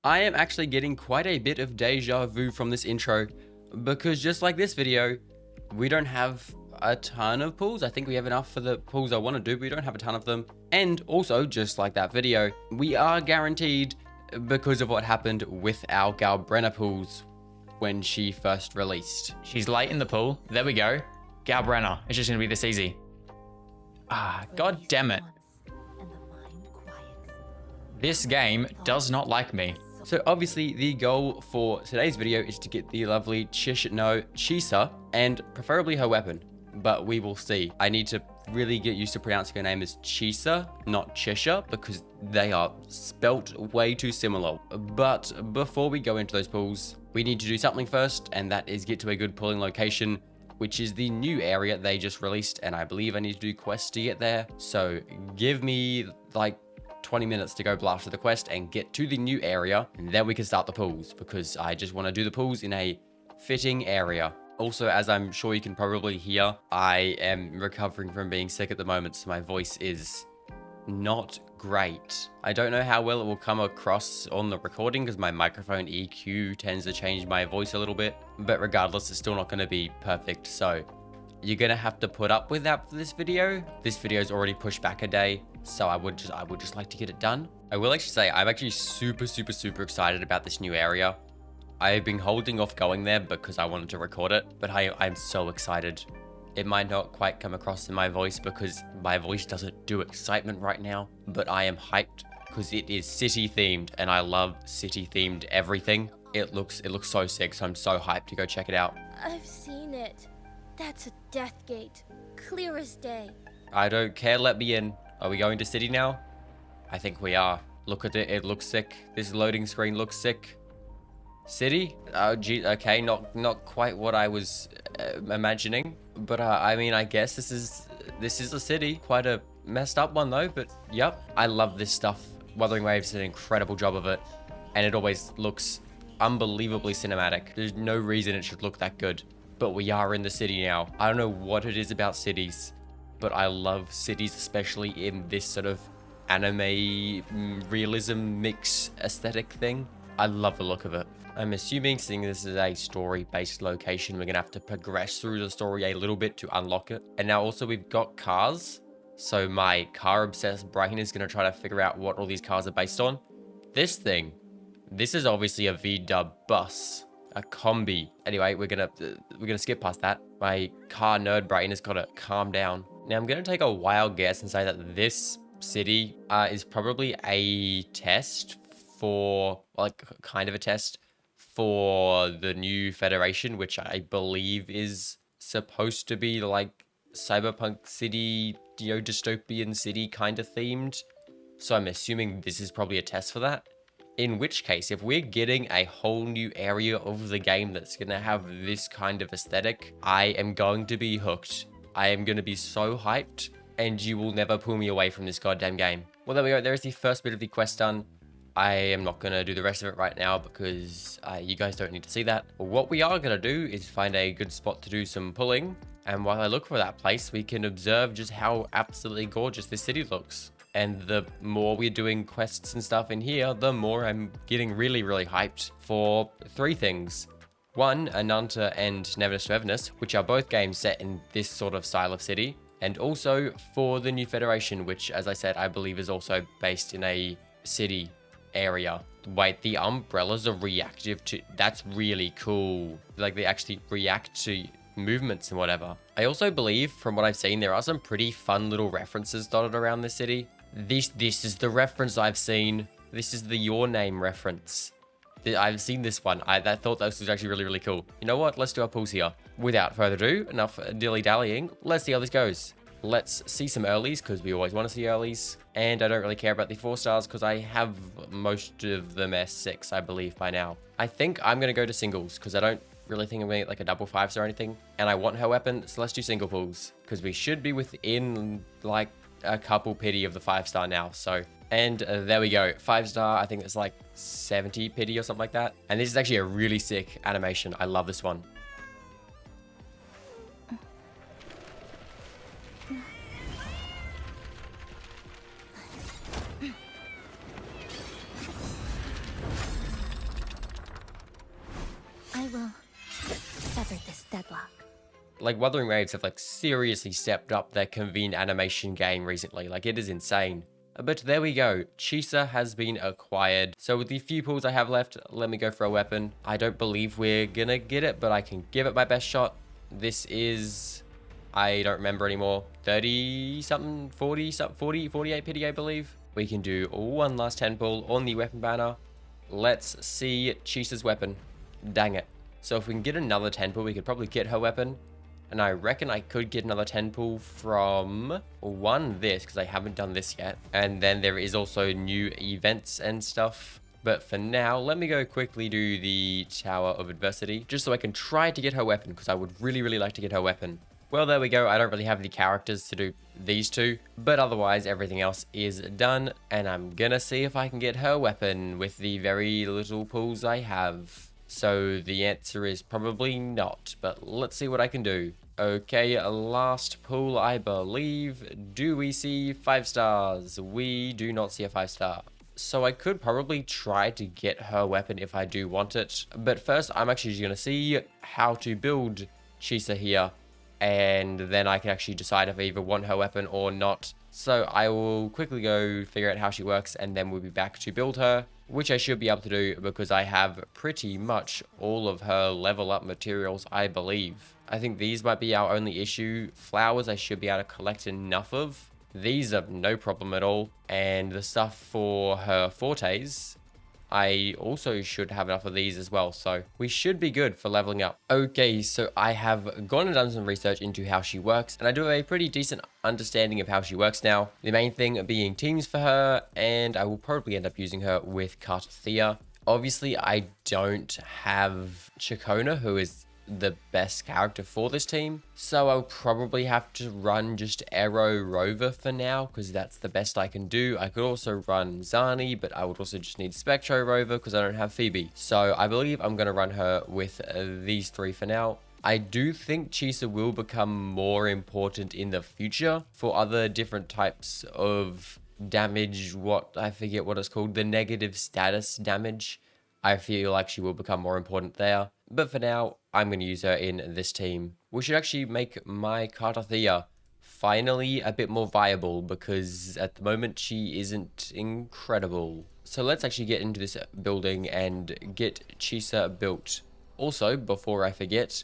I am actually getting quite a bit of deja vu from this intro because just like this video, we don't have a ton of pools. I think we have enough for the pools I want to do, but we don't have a ton of them. And also, just like that video, we are guaranteed because of what happened with our Galbrenna pools when she first released. She's late in the pool. There we go. Galbrenna. It's just going to be this easy. Ah, god damn it. This game does not like me. So obviously the goal for today's video is to get the lovely Chisa and preferably her weapon, but we will see. I need to really get used to pronouncing her name as Chisa, not Cheshire, because they are spelt way too similar. But before we go into those pools, we need to do something first, and that is get to a good pooling location, which is the new area they just released, and I believe I need to do quests to get there. So give me like 20 minutes to go blast for the quest and get to the new area, and then we can start the pools, because I just want to do the pools in a fitting area. Also, as I'm sure you can probably hear, I am recovering from being sick at the moment, so my voice is not great. I don't know how well it will come across on the recording because my microphone EQ tends to change my voice a little bit, but regardless, it's still not going to be perfect, so you're gonna have to put up with that for this video. This video is already pushed back a day, so I would just like to get it done. I will actually say I'm actually super excited about this new area. I've been holding off going there because I wanted to record it, but I'm so excited. It might not quite come across in my voice because my voice doesn't do excitement right now, but I am hyped because it is city themed, and I love city themed everything. It looks so sick, so I'm so hyped to go check it out. I've seen it. That's a death gate. Clear as day. I don't care, let me in. Are we going to city now? I think we are. Look at it, it looks sick. This loading screen looks sick. City? Oh gee, okay, not quite what I was imagining. But I mean, I guess this is a city. Quite a messed up one though, but yep. I love this stuff. Wuthering Waves did an incredible job of it. And it always looks unbelievably cinematic. There's no reason it should look that good. But we are in the city now. I don't know what it is about cities, but I love cities, especially in this sort of anime realism mix aesthetic thing. I love the look of it. I'm assuming, seeing this is a story-based location, we're gonna have to progress through the story a little bit to unlock it. And now also we've got cars. So my car-obsessed brain is gonna try to figure out what all these cars are based on. This thing, this is obviously a VW bus. A combi. Anyway, we're gonna skip past that. My car nerd brain has got to calm down. Now I'm gonna take a wild guess and say that this city is probably a test for, like, kind of a test for the new Federation, which I believe is supposed to be like cyberpunk city, you know, dystopian city kind of themed. So I'm assuming this is probably a test for that. In which case, if we're getting a whole new area of the game that's going to have this kind of aesthetic, I am going to be hooked. I am going to be so hyped, and you will never pull me away from this goddamn game. Well, there we go. There's the first bit of the quest done. I am not going to do the rest of it right now because you guys don't need to see that. But what we are going to do is find a good spot to do some pulling. And while I look for that place, we can observe just how absolutely gorgeous this city looks. And the more we're doing quests and stuff in here, the more I'm getting really hyped for three things. One, Ananta and Neverness to Everness, which are both games set in this sort of style of city. And also for the new Federation, which, as I said, I believe is also based in a city area. Wait, the umbrellas are reactive to... That's really cool. Like, they actually react to movements and whatever. I also believe, from what I've seen, there are some pretty fun little references dotted around this city. This is the reference I've seen. This is the Your Name reference. I've seen this one. I thought this was actually really cool. You know what? Let's do our pulls here. Without further ado, enough dilly-dallying. Let's see how this goes. Let's see some earlies, because we always want to see earlies. And I don't really care about the 4 stars, because I have most of them S6, I believe, by now. I think I'm going to go to singles, because I don't really think I'm going to get like a double 5-star or anything. And I want her weapon, so let's do single pulls, because we should be within like a couple pity of the 5-star now. So, and there we go. 5-star, I think it's like 70 pity or something like that. And this is actually a really sick animation. I love this one. will sever this deadlock. Like, Wuthering Waves have, like, seriously stepped up their convened animation game recently. Like, it is insane. But there we go. Chisa has been acquired. So with the few pulls I have left, let me go for a weapon. I don't believe we're gonna get it, but I can give it my best shot. This is... I don't remember anymore. 30 something, 40 something, 48 pity, I believe. We can do one last 10 pull on the weapon banner. Let's see Chisa's weapon. Dang it. So if we can get another 10 pull, we could probably get her weapon. And I reckon I could get another 10 pull from this, because I haven't done this yet. And then there is also new events and stuff. But for now, let me go quickly do the Tower of Adversity, just so I can try to get her weapon, because I would really, really like to get her weapon. Well, there we go. I don't really have any characters to do these two, but otherwise everything else is done. And I'm gonna see if I can get her weapon with the very little pulls I have. So the answer is probably not, but let's see what I can do. Okay, last pull, I believe. Do we see 5 stars? We do not see a 5-star. So I could probably try to get her weapon if I do want it. But first, I'm actually just going to see how to build Chisa here. And then I can actually decide if I either want her weapon or not. So I will quickly go figure out how she works, and then we'll be back to build her, which I should be able to do because I have pretty much all of her level up materials, I believe. I think these might be our only issue. Flowers I should be able to collect enough of. These are no problem at all. And the stuff for her fortes, I also should have enough of these as well, so we should be good for leveling up. Okay, so I have gone and done some research into how she works, and I do have a pretty decent understanding of how she works now. The main thing being teams for her, and I will probably end up using her with Cartethyia. Obviously, I don't have Chikona, who is the best character for this team, so I'll probably have to run just Arrow Rover for now, because that's the best I can do. I could also run Zani, but I would also just need Spectro Rover because I don't have Phoebe. So I believe I'm going to run her with these 3 for now. I do think Chisa will become more important in the future for other different types of damage. I forget what it's called, the negative status damage. I feel like she will become more important there. But for now, I'm going to use her in this team. We should actually make my Cartethyia finally a bit more viable, because at the moment she isn't incredible. So let's actually get into this building and get Chisa built. Also, before I forget,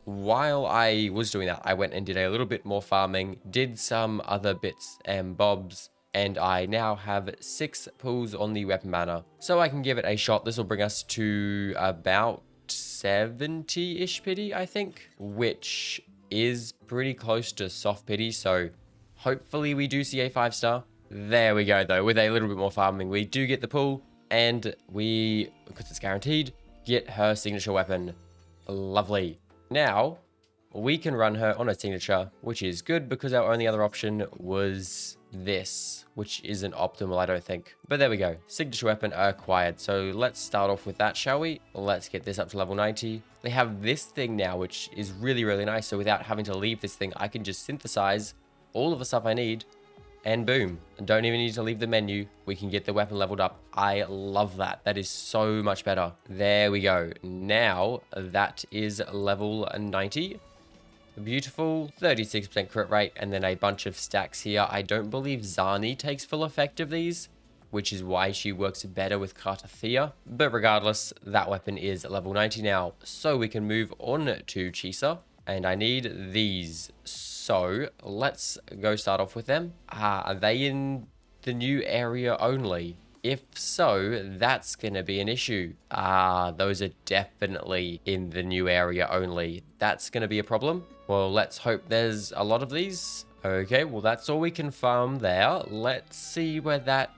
while I was doing that, I went and did a little bit more farming, did some other bits and bobs, and I now have 6 pulls on the weapon banner. So I can give it a shot. This will bring us to about 70-ish pity, I think, which is pretty close to soft pity. So hopefully we do see a 5-star. There we go, though. With a little bit more farming, we do get the pull, and we, because it's guaranteed, get her signature weapon. Lovely. Now we can run her on a signature, which is good because our only other option was this, which isn't optimal, I don't think. But there we go. Signature weapon acquired. So let's start off with that, shall we? Let's get this up to level 90. They have this thing now, which is really, really nice. So without having to leave this thing, I can just synthesize all of the stuff I need, and boom. Don't even need to leave the menu. We can get the weapon leveled up. I love that. That is so much better. There we go. Now that is level 90. Beautiful, 36% crit rate, and then a bunch of stacks here. I don't believe Zani takes full effect of these, which is why she works better with Cartethyia. But regardless, that weapon is level 90 now. So we can move on to Chisa, and I need these. So let's go start off with them. Are they in the new area only? If so, that's going to be an issue. Those are definitely in the new area only. That's going to be a problem. Well, let's hope there's a lot of these. Okay, well, that's all we can farm there. Let's see where that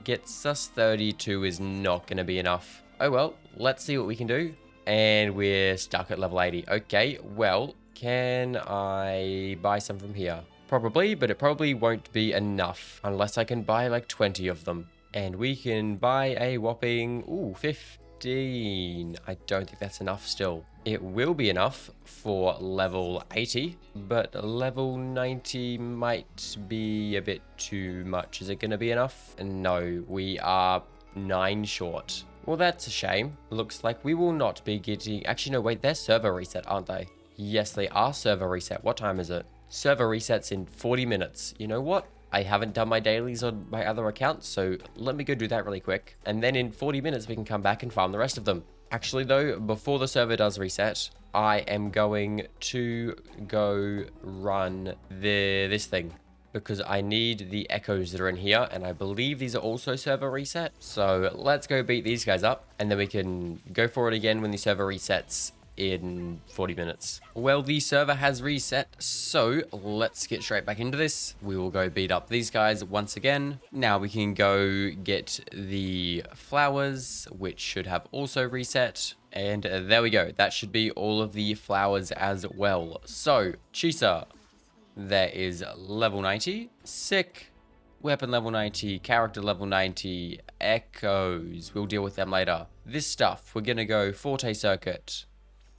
gets us. 32 is not going to be enough. Oh, well, let's see what we can do. And we're stuck at level 80. Okay, well, can I buy some from here? Probably, but it probably won't be enough unless I can buy like 20 of them. And we can buy a whopping, 15. I don't think that's enough still. It will be enough for level 80, but level 90 might be a bit too much. Is it going to be enough? No, we are 9 short. Well, that's a shame. Looks like we will not be getting... Actually, no, wait, they're server reset, aren't they? Yes, they are server reset. What time is it? Server resets in 40 minutes. You know what? I haven't done my dailies on my other accounts, so let me go do that really quick. And then in 40 minutes, we can come back and farm the rest of them. Actually, though, before the server does reset, I am going to go run this thing, because I need the echoes that are in here, and I believe these are also server reset. So let's go beat these guys up, and then we can go for it again when the server resets in 40 minutes. Well, the server has reset, so let's get straight back into this. We will go beat up these guys once again. Now we can go get the flowers, which should have also reset. And there we go. That should be all of the flowers as well. So, Chisa, there is level 90. Sick. Weapon level 90, character level 90, echoes. We'll deal with them later. This stuff, we're gonna go Forte Circuit.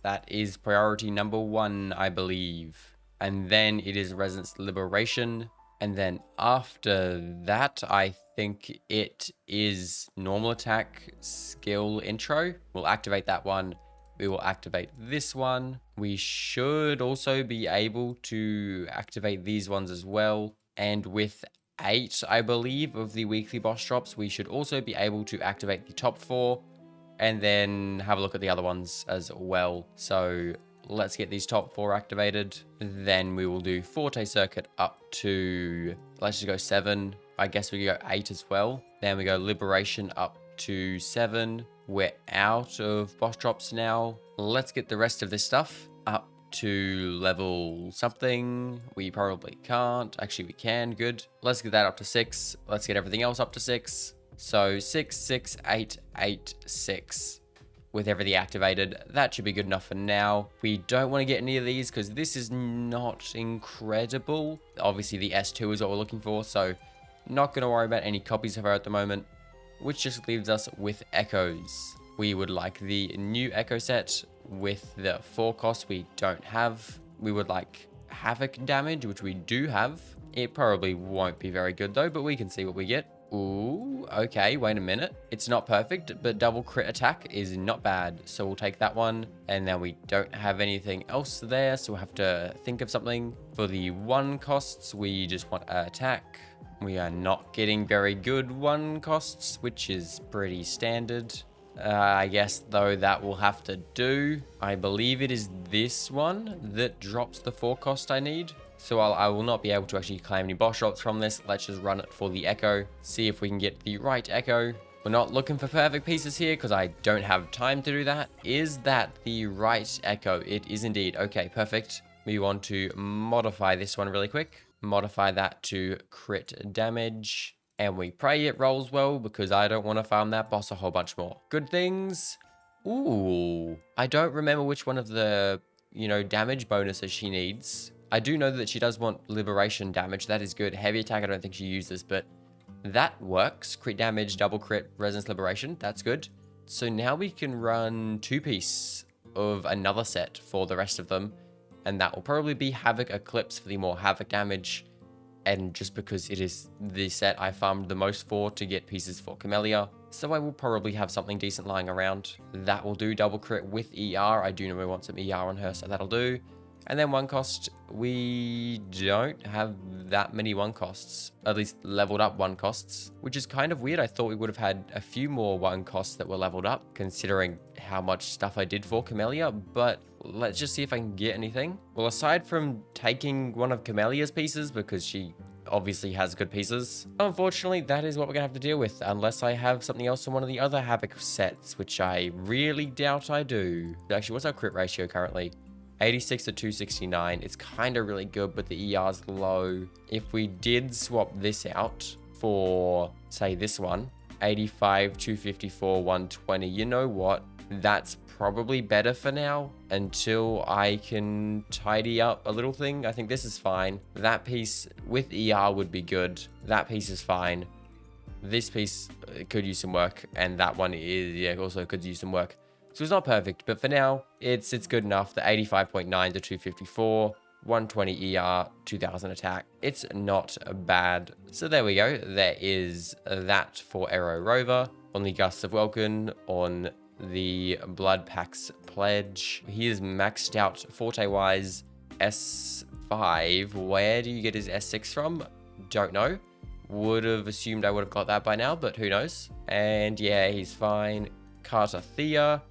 That is priority number 1, I believe. And then it is Resonance Liberation. And then after that, I think it is Normal Attack Skill Intro. We'll activate that one. We will activate this one. We should also be able to activate these ones as well. And with 8, I believe, of the weekly boss drops, we should also be able to activate the top 4. And then have a look at the other ones as well. So let's get these top 4 activated. Then we will do Forte Circuit up to, let's just go 7. I guess we could go 8 as well. Then we go Liberation up to 7. We're out of boss drops now. Let's get the rest of this stuff up to level something. We probably can't. Actually, we can. Good. Let's get that up to 6. Let's get everything else up to 6. So 6, 6, 8, 8, 6. With everything activated, that should be good enough for now. We don't want to get any of these because this is not incredible. Obviously, the S2 is what we're looking for, so not going to worry about any copies of her at the moment, which just leaves us with echoes. We would like the new echo set with the 4 costs we don't have. We would like havoc damage, which we do have. It probably won't be very good though, but we can see what we get. Ooh, okay, wait a minute. It's not perfect, but double crit attack is not bad. So we'll take that one. And then we don't have anything else there, so we'll have to think of something. For the 1 costs, we just want attack. We are not getting very good 1 costs, which is pretty standard. I guess, though, that will have to do. I believe it is this one that drops the 4 cost I need. So I will not be able to actually claim any boss drops from this. Let's just run it for the echo. See if we can get the right echo. We're not looking for perfect pieces here because I don't have time to do that. Is that the right echo? It is indeed. Okay, perfect. We want to modify this one really quick. Modify that to crit damage. And we pray it rolls well because I don't want to farm that boss a whole bunch more. Good things. Ooh. I don't remember which one of the, damage bonuses she needs. I do know that she does want liberation damage. That is good. Heavy attack, I don't think she uses, but that works. Crit damage, double crit, resonance liberation. That's good. So now we can run 2-piece of another set for the rest of them. And that will probably be Havoc Eclipse for the more Havoc damage. And just because it is the set I farmed the most for to get pieces for Camellia. So I will probably have something decent lying around. That will do double crit with ER. I do know we want some ER on her, so that'll do. And then 1 cost, we don't have that many 1 costs, at least leveled up 1 costs, which is kind of weird. I thought we would have had a few more 1 costs that were leveled up, considering how much stuff I did for Camellia, but let's just see if I can get anything. Well, aside from taking one of Camellia's pieces, because she obviously has good pieces, unfortunately, that is what we're gonna have to deal with, unless I have something else on one of the other Havoc sets, which I really doubt I do. Actually, what's our crit ratio currently? 86 to 269. It's kind of really good, but the ER's low. If we did swap this out for, say, this one, 85, 254, 120, you know what? That's probably better for now until I can tidy up a little thing. I think this is fine. That piece with ER would be good. That piece is fine. This piece could use some work, and that one is, yeah, also could use some work. So it's not perfect, but for now, it's good enough. The 85.9 to 254, 120 ER, 2000 attack. It's not bad. So there we go. There is that for Aero Rover. on the Gusts of Welkin, on the Blood Pack's Pledge. He is maxed out Forte-wise S5. Where do you get his S6 from? Don't know. Would have assumed I would have got that by now, but who knows? And yeah, he's fine. Cartethyia,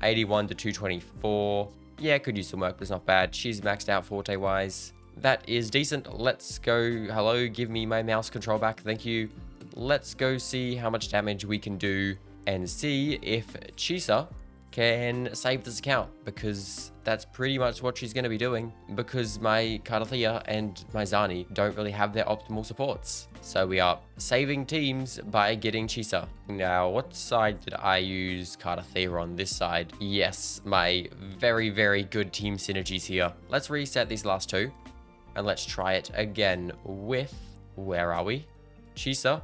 81 to 224. Yeah, could use some work, but it's not bad. She's maxed out Forte-wise. That is decent. Let's go. Hello, give me my mouse control back. Thank you. Let's go see how much damage we can do and see if Chisa can save this account, because that's pretty much what she's going to be doing, because my Cartethyia and my Zani don't really have their optimal supports. So we are saving teams by getting Chisa. Now, what side did I use Cartethyia on? This side. Yes, my very, very good team synergies here. Let's reset these last two and let's try it again with, where are we? Chisa,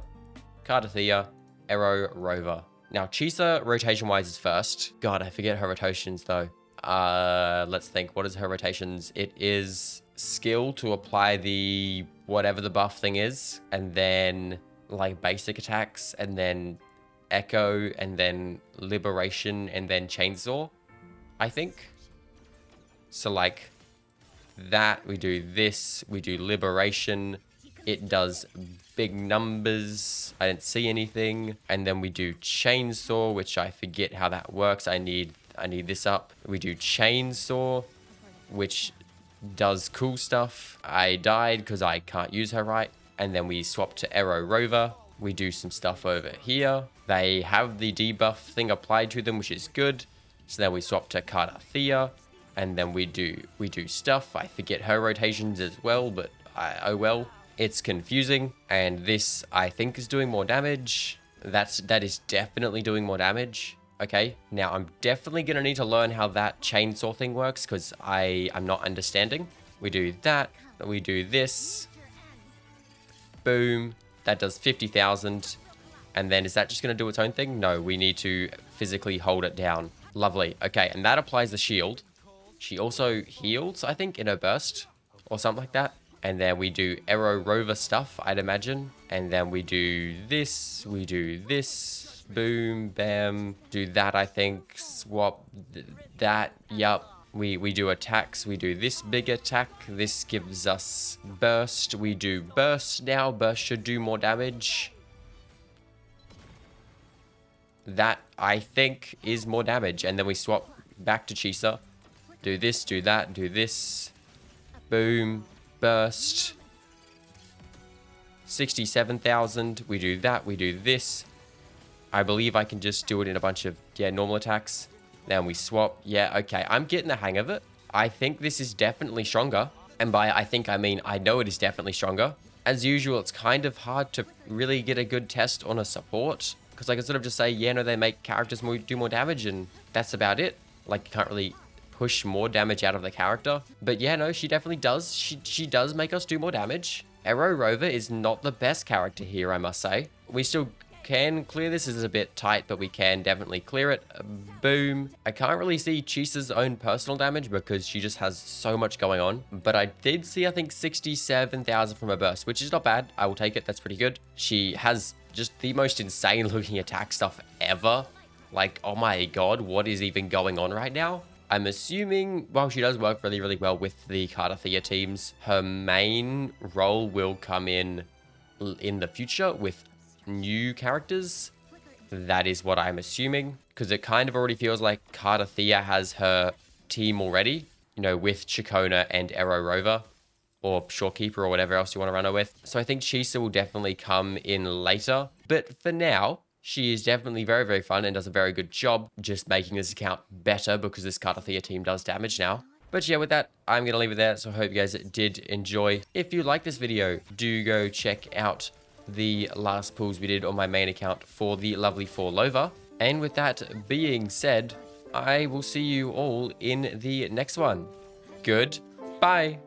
Cartethyia, Arrow, Rover. Now, Chisa, rotation-wise, is first. God, I forget her rotations, though. Let's think. What is her rotations? It is skill to apply the whatever the buff thing is, and then, like, basic attacks, and then echo, and then liberation, and then chainsaw, I think. So, like, that, we do this, we do liberation. It does big numbers. I didn't see anything. And then we do chainsaw, which I forget how that works. I need this up. We do chainsaw, which does cool stuff. I died because I can't use her right. And then we swap to Arrow Rover. We do some stuff over here. They have the debuff thing applied to them, which is good. So then we swap to Cartethyia, and then we do stuff. I forget her rotations as well, but oh well. It's confusing, and this, I think, is doing more damage. That is definitely doing more damage. Okay, now I'm definitely going to need to learn how that chainsaw thing works, because I'm not understanding. We do that, we do this. Boom. That does 50,000. And then is that just going to do its own thing? No, we need to physically hold it down. Lovely. Okay, and that applies the shield. She also heals, I think, in her burst, or something like that. And then we do Arrow Rover stuff, I'd imagine. And then we do this, boom, bam. Do that, I think, swap that, yup. We do attacks, we do this big attack. This gives us burst. We do burst now. Burst should do more damage. That, I think, is more damage. And then we swap back to Chisa. Do this, do that, do this. Boom. Burst. 67,000. We do that. We do this. I believe I can just do it in a bunch of, normal attacks. Then we swap. Yeah, okay. I'm getting the hang of it. I think this is definitely stronger. And by I think, I mean I know it is definitely stronger. As usual, it's kind of hard to really get a good test on a support, because I can sort of just say, yeah, no, they make characters do more damage, and that's about it. Like, you can't really push more damage out of the character. But yeah, no, she definitely does. She does make us do more damage. Arrow Rover is not the best character here, I must say. We still can clear this. This is a bit tight, but we can definitely clear it. Boom. I can't really see Chisa's own personal damage because she just has so much going on. But I did see, I think, 67,000 from her burst, which is not bad. I will take it. That's pretty good. She has just the most insane looking attack stuff ever. Like, oh my god, what is even going on right now? I'm assuming, well, she does work really, really well with the Cartethyia teams. Her main role will come in the future with new characters. That is what I'm assuming, because it kind of already feels like Cartethyia has her team already, you know, with Chikona and Arrow Rover, or Shorekeeper, or whatever else you want to run her with. So I think Chisa will definitely come in later. But for now, she is definitely very, very fun and does a very good job just making this account better, because this Cartethyia team does damage now. But yeah, with that, I'm going to leave it there. So I hope you guys did enjoy. If you like this video, do go check out the last pulls we did on my main account for the lovely 4-Lover. And with that being said, I will see you all in the next one. Goodbye.